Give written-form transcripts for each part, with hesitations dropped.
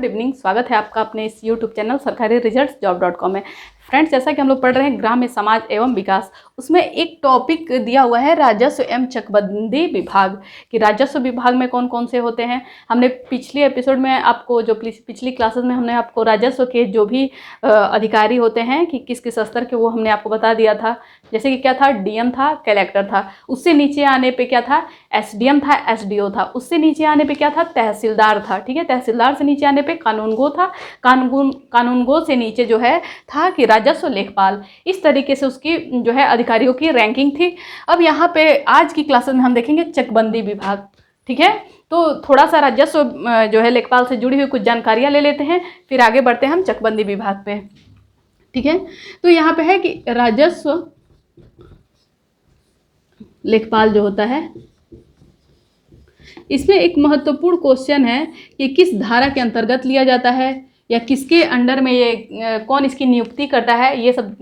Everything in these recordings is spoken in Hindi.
Good evening. स्वागत है आपका अपने इस यूट्यूब चैनल सरकारी रिजल्ट्स जॉब.com में। फ्रेंड्स, जैसा कि हम लोग पढ़ रहे हैं ग्राम्य समाज एवं विकास, उसमें एक टॉपिक दिया हुआ है राजस्व एवं चकबंदी विभाग कि राजस्व विभाग में कौन कौन से होते हैं। हमने पिछले एपिसोड में आपको जो पिछली क्लासेस में हमने आपको राजस्व के जो भी अधिकारी होते हैं कि किस किस स्तर के, वो हमने आपको बता दिया था। जैसे कि क्या था, डीएम था, कलेक्टर था, उससे नीचे आने पे क्या था, एसडीएम था, एसडीओ था, उससे नीचे आने पे क्या था, तहसीलदार था। ठीक है, तहसीलदार से नीचे आने पे कानूनगो था, कानूनगो से नीचे जो है था कि राजस्व लेखपाल। इस तरीके से उसकी जो है अधिकारियों की रैंकिंग थी। अब यहाँ पे आज की क्लासेस में हम देखेंगे चकबंदी विभाग। ठीक है, तो थोड़ा सा राजस्व जो है लेखपाल से जुड़ी हुई कुछ जानकारियाँ ले लेते हैं, फिर आगे बढ़ते हैं हम चकबंदी विभाग पे। ठीक है, तो यहाँ पे है कि राजस्व लेखपाल जो होता है, इसमें एक महत्वपूर्ण क्वेश्चन है कि किस धारा के अंतर्गत लिया जाता है या किसके अंडर में ये कौन इसकी नियुक्ति करता है। ये सब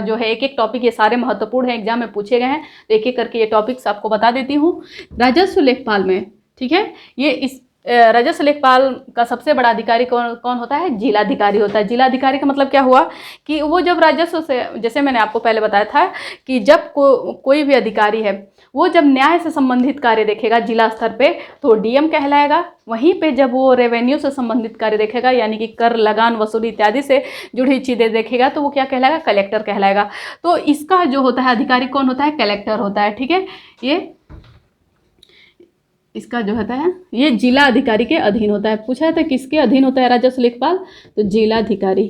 जो है एक एक टॉपिक, ये सारे महत्वपूर्ण हैं, एग्जाम में पूछे गए हैं, तो एक एक करके ये टॉपिक्स आपको बता देती हूँ। राजस्व लेखपाल में, ठीक है, ये इस राजस्व लेखपाल का सबसे बड़ा अधिकारी कौन कौन होता है, जिलाधिकारी होता है। जिलाधिकारी का मतलब क्या हुआ कि वो जब राजस्व से, जैसे मैंने आपको पहले बताया था कि जब कोई भी अधिकारी है वो जब न्याय से संबंधित कार्य देखेगा जिला स्तर पे तो डीएम कहलाएगा। वहीं पे जब वो रेवेन्यू से संबंधित कार्य देखेगा, यानी कि कर, लगान, वसूली इत्यादि से जुड़ी चीज़ें देखेगा, तो वो क्या कहलाएगा, कलेक्टर कहलाएगा। तो इसका जो होता है अधिकारी कौन होता है, कलेक्टर होता है। ठीक है, ये इसका जो होता है ये जिला अधिकारी के अधीन होता है। पूछा था किसके अधीन होता है राजस्व लेखपाल, तो जिलाधिकारी।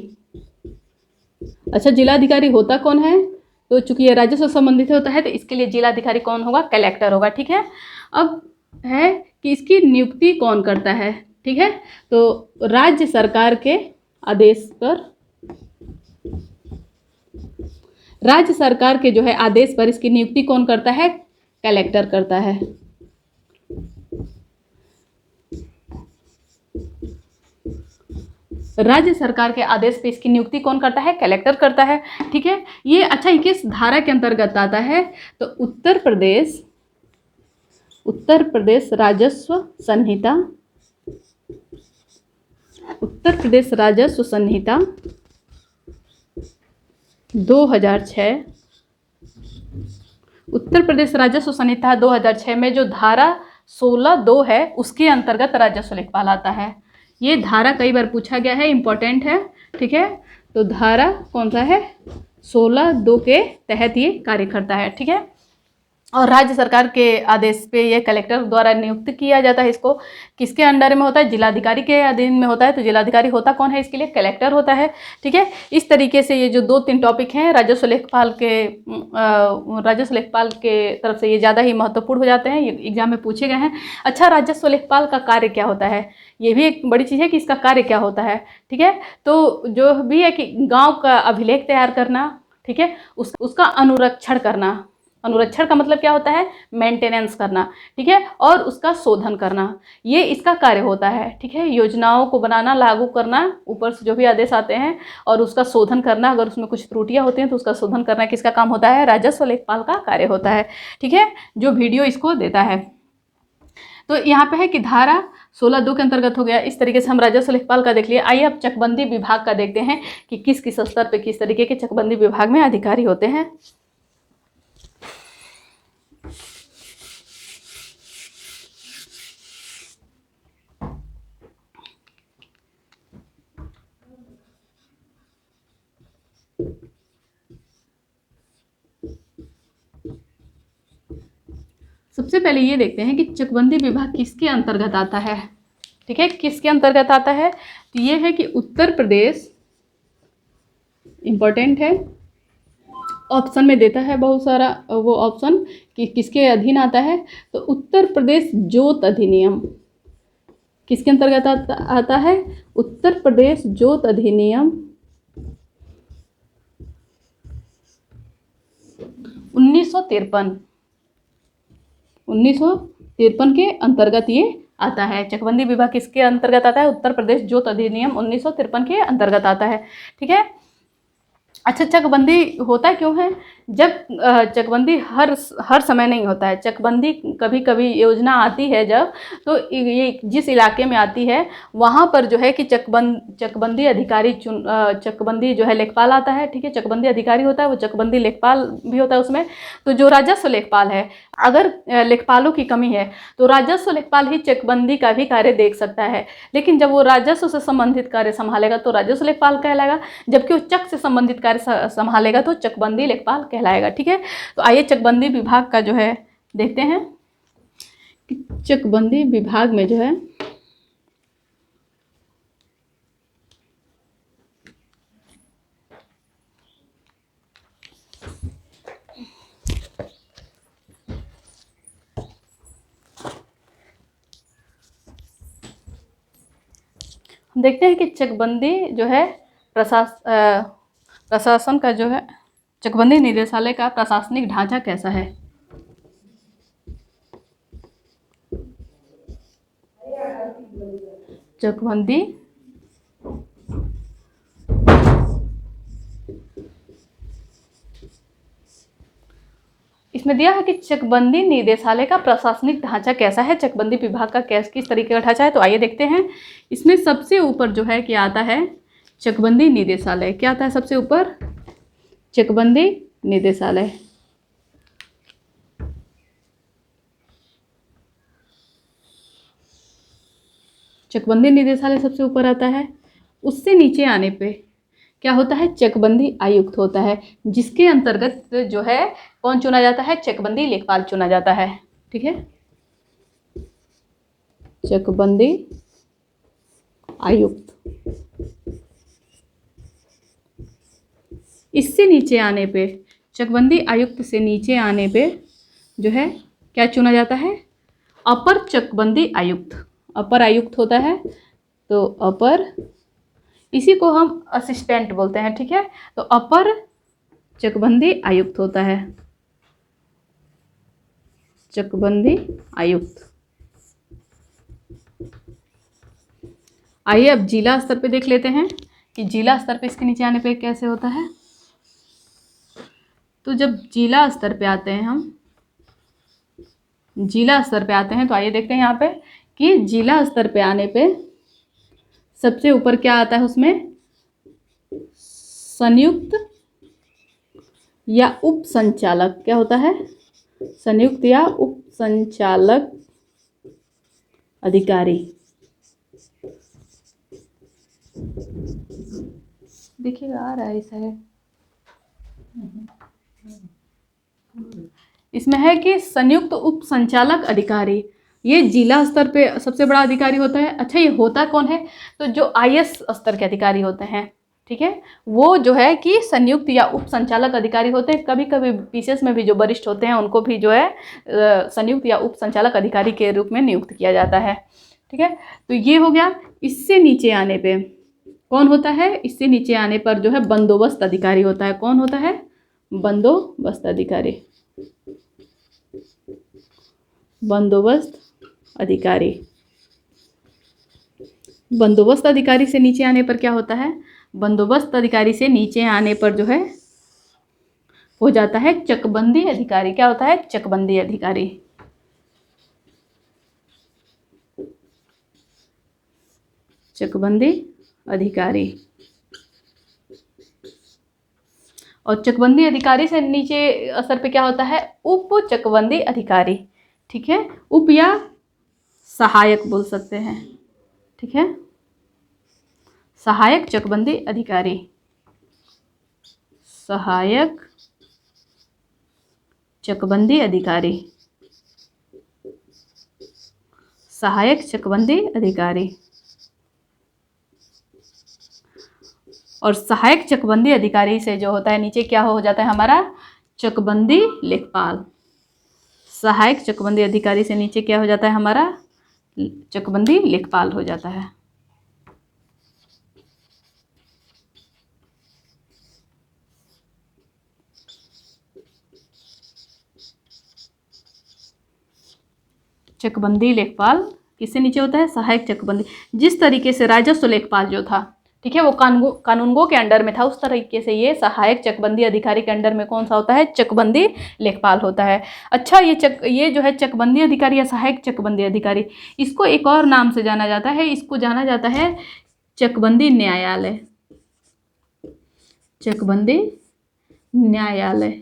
अच्छा, जिलाधिकारी होता कौन है, तो चूंकि ये राजस्व संबंधित होता है तो इसके लिए जिलाधिकारी कौन होगा, कलेक्टर होगा। ठीक है, अब है कि इसकी नियुक्ति कौन करता है। ठीक है, तो राज्य सरकार के आदेश पर, राज्य सरकार के जो है आदेश पर इसकी नियुक्ति कौन करता है, कलेक्टर करता है। राज्य सरकार के आदेश पे इसकी नियुक्ति कौन करता है, कलेक्टर करता है। ठीक है, ये अच्छा ये किस धारा के अंतर्गत आता है, तो उत्तर प्रदेश राजस्व संहिता, उत्तर प्रदेश राजस्व संहिता 2006, उत्तर प्रदेश राजस्व संहिता 2006 में जो धारा 16(2) है उसके अंतर्गत राजस्व लेखपाल आता है। ये धारा कई बार पूछा गया है, इंपॉर्टेंट है। ठीक है, तो धारा कौन सा है, 16(2) के तहत ये कार्य करता है। ठीक है, और राज्य सरकार के आदेश पे ये कलेक्टर द्वारा नियुक्त किया जाता है। इसको किसके अंडर में होता है, जिलाधिकारी के अधीन में होता है। तो जिलाधिकारी होता कौन है, इसके लिए कलेक्टर होता है। ठीक है, इस तरीके से ये जो 2-3 टॉपिक हैं राजस्व लेखपाल के तरफ से ये ज़्यादा ही महत्वपूर्ण हो जाते हैं, ये एग्जाम में पूछे गए हैं। अच्छा, राजस्व लेखपाल का कार्य क्या होता है, ये भी एक बड़ी चीज़ है कि इसका कार्य क्या होता है। ठीक है, तो जो भी है कि गाँव का अभिलेख तैयार करना, ठीक है, उसका अनुरक्षण करना। अनुरक्षण का मतलब क्या होता है, मेंटेनेंस करना। ठीक है, और उसका शोधन करना, ये इसका कार्य होता है। ठीक है, योजनाओं को बनाना, लागू करना, ऊपर से जो भी आदेश आते हैं, और उसका शोधन करना, अगर उसमें कुछ त्रुटियां होती हैं तो उसका शोधन करना किसका काम होता है, राजस्व लेखपाल का कार्य होता है। ठीक है, जो वीडियो इसको देता है। तो यहाँ पे है कि धारा 16(2) के अंतर्गत हो गया। इस तरीके से हम राजस्व लेखपाल का देख लिया। आइए अब चकबंदी विभाग का देखते हैं कि किस किस स्तर पर किस तरीके के चकबंदी विभाग में अधिकारी होते हैं। सबसे पहले ये देखते हैं कि चकबंदी विभाग किसके अंतर्गत आता है। ठीक है, किसके अंतर्गत आता है, तो ये है कि उत्तर प्रदेश, इंपॉर्टेंट है, ऑप्शन में देता है बहुत सारा वो ऑप्शन कि किसके अधीन आता है। तो उत्तर प्रदेश जोत अधिनियम किसके अंतर्गत आता है, उत्तर प्रदेश जोत अधिनियम 1953 के अंतर्गत ये आता है। चकबंदी विभाग किसके अंतर्गत आता है, उत्तर प्रदेश जोत अधिनियम 1953 के अंतर्गत आता है। ठीक है, अच्छा, चकबंदी होता क्यों है, जब चकबंदी हर समय नहीं होता है। चकबंदी कभी कभी योजना आती है जब, तो ये जिस इलाके में आती है वहाँ पर जो है कि चकबंदी अधिकारी चकबंदी जो है लेखपाल आता है, ठीक है। चकबंदी अधिकारी होता है, वो चकबंदी लेखपाल भी होता है उसमें। तो जो राजस्व लेखपाल है, अगर लेखपालों की कमी है तो राजस्व लेखपाल ही चकबंदी का भी कार्य देख सकता है। लेकिन जब वो राजस्व से संबंधित कार्य संभालेगा तो राजस्व लेखपाल कहलाएगा, जबकि वो चक से संबंधित कार्य संभालेगा तो चकबंदी लेखपाल कहलाएगा, ठीक है। तो आइए चकबंदी विभाग का जो है देखते हैं कि चकबंदी विभाग में जो है देखते हैं कि चकबंदी जो है प्रशासन का जो है चकबंदी निदेशालय का प्रशासनिक ढांचा कैसा है। चकबंदी इसमें दिया है कि चकबंदी निदेशालय का प्रशासनिक ढांचा कैसा है, चकबंदी विभाग का किस तरीके का ढांचा है। तो आइए देखते हैं। इसमें सबसे ऊपर जो है क्या आता है, चकबंदी निदेशालय। क्या आता है सबसे ऊपर? चकबंदी निदेशालय। चकबंदी निदेशालय सबसे ऊपर आता है। उससे नीचे आने पे क्या होता है, चकबंदी आयुक्त होता है, जिसके अंतर्गत जो है कौन चुना जाता है, चकबंदी लेखपाल चुना जाता है, ठीक है। चकबंदी आयुक्त। इससे नीचे आने पे, चकबंदी आयुक्त से नीचे आने पे जो है क्या चुना जाता है, अपर चकबंदी आयुक्त। अपर आयुक्त होता है, तो अपर, इसी को हम असिस्टेंट बोलते हैं, ठीक है। तो अपर चकबंदी आयुक्त होता है, चकबंदी आयुक्त। आइए अब जिला स्तर पे देख लेते हैं कि जिला स्तर पे इसके नीचे आने पे कैसे होता है। तो जब जिला स्तर पे आते हैं हम, जिला स्तर पे आते हैं, तो आइए देखते हैं यहाँ पे कि जिला स्तर पे आने पे सबसे ऊपर क्या आता है, उसमें संयुक्त या उप संचालक। क्या होता है, संयुक्त या उप संचालक अधिकारी। देखिएगा आ रहा है ऐसा है, इसमें है कि संयुक्त उप संचालक अधिकारी, ये जिला स्तर पे सबसे बड़ा अधिकारी होता है। अच्छा, ये होता कौन है, तो जो IAS स्तर के अधिकारी होते हैं, ठीक है, वो जो है कि संयुक्त या उप संचालक अधिकारी होते हैं। कभी कभी PCS में भी जो वरिष्ठ होते हैं उनको भी जो है संयुक्त या उप संचालक अधिकारी के रूप में नियुक्त किया जाता है, ठीक है। तो ये हो गया। इससे नीचे आने पे कौन होता है, इससे नीचे आने पर जो है बंदोबस्त अधिकारी होता है। कौन होता है, बंदोबस्त अधिकारी। बंदोबस्त अधिकारी। बंदोबस्त अधिकारी से नीचे आने पर क्या होता है, बंदोबस्त अधिकारी से नीचे आने पर जो है हो जाता है चकबंदी अधिकारी। क्या होता है, चकबंदी अधिकारी। चकबंदी अधिकारी। और चकबंदी अधिकारी से नीचे स्तर पे क्या होता है, उप चकबंदी अधिकारी, ठीक है। उप या सहायक बोल सकते हैं, ठीक है, सहायक चकबंदी अधिकारी। सहायक चकबंदी अधिकारी। सहायक चकबंदी अधिकारी। और सहायक चकबंदी अधिकारी से जो होता है नीचे क्या हो जाता है हमारा, चकबंदी लेखपाल। सहायक चकबंदी अधिकारी से नीचे क्या हो जाता है हमारा, चकबंदी लेखपाल हो जाता है। चकबंदी लेखपाल किससे नीचे होता है, सहायक चकबंदी। जिस तरीके से राजस्व लेखपाल जो था, ठीक है, वो कानूनगो के अंडर में था। उस तरीके से ये सहायक चकबंदी अधिकारी के अंडर में कौन सा होता है, चकबंदी लेखपाल होता है। अच्छा, ये जो है चकबंदी अधिकारी या सहायक चकबंदी अधिकारी, इसको एक और नाम से जाना जाता है, इसको जाना जाता है चकबंदी न्यायालय। चकबंदी न्यायालय।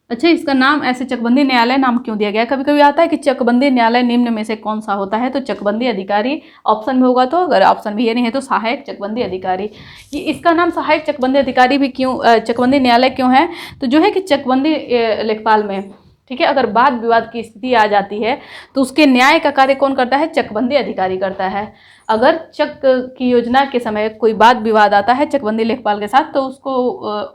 अच्छा, इसका नाम ऐसे चकबंदी न्यायालय नाम क्यों दिया गया? कभी कभी आता है कि चकबंदी न्यायालय निम्न में से कौन सा होता है, तो चकबंदी अधिकारी ऑप्शन में होगा, तो अगर ऑप्शन भी ये नहीं है तो सहायक चकबंदी अधिकारी। ये इसका नाम सहायक चकबंदी अधिकारी भी क्यों, चकबंदी न्यायालय क्यों है, तो जो है कि चकबंदी लेखपाल में, ठीक है, अगर वाद विवाद की स्थिति आ जाती है तो उसके न्याय का कार्य कौन करता है, चकबंदी अधिकारी करता है। अगर चक की योजना के समय कोई वाद विवाद आता है चकबंदी लेखपाल के साथ, तो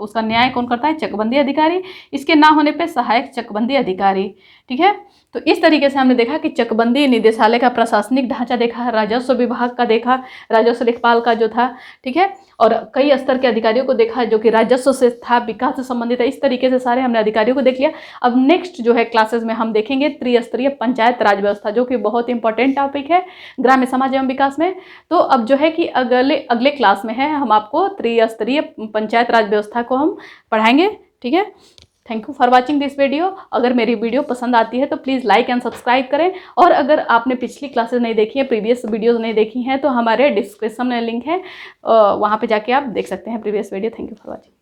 उसका न्याय कौन करता है, चकबंदी अधिकारी। इसके ना होने पे सहायक चकबंदी अधिकारी। ठीक है, तो इस तरीके से हमने देखा कि चकबंदी निदेशालय का प्रशासनिक ढांचा देखा, राजस्व विभाग का देखा, राजस्व लेखपाल का जो था, ठीक है, और कई स्तर के अधिकारियों को देखा जो कि राजस्व से था, विकास से संबंधित है। इस तरीके से सारे हमने अधिकारियों को देख लिया। अब नेक्स्ट जो है क्लासेस में हम देखेंगे त्रिस्तरीय पंचायत राज व्यवस्था, जो कि बहुत इंपॉर्टेंट टॉपिक है ग्राम्य समाज एवं विकास में। तो अब जो है कि अगले क्लास में है, हम आपको त्रिस्तरीय पंचायत राज व्यवस्था को हम पढ़ाएंगे। ठीक है, thank you for watching this video. अगर मेरी वीडियो पसंद आती है तो प्लीज़ लाइक एंड सब्सक्राइब करें, और अगर आपने पिछली क्लासेस नहीं देखी है, प्रीवियस वीडियोस नहीं देखी हैं, तो हमारे डिस्क्रिप्शन में लिंक है, वहाँ पे जाके आप देख सकते हैं previous video. Thank you for watching.